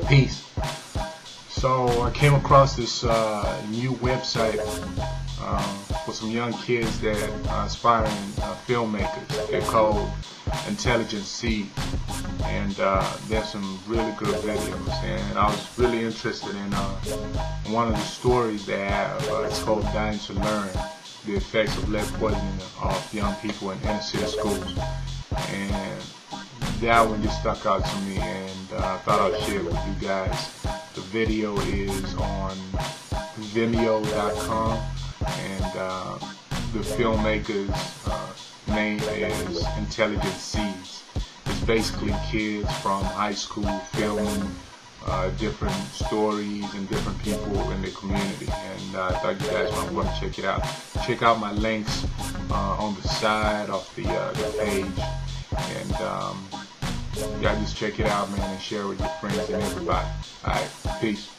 Peace. So I came across this new website for some young kids that are aspiring filmmakers. They're called Intelligent Seeds, and there's some really good videos. And I was really interested in one of the stories they have. It's called Dying to Learn: The Effects of Lead Poisoning of Young People in Inner City Schools. And that one just stuck out to me, and I thought I'd share it with you guys. The video is on Vimeo.com, and the filmmaker's name is Intelligent Seeds. It's basically kids from high school filming different stories and different people in the community, and I thought you guys might want to check it out. Check out my links on the side of the page, and y'all just check it out, man, and share it with your friends and everybody. Alright, peace.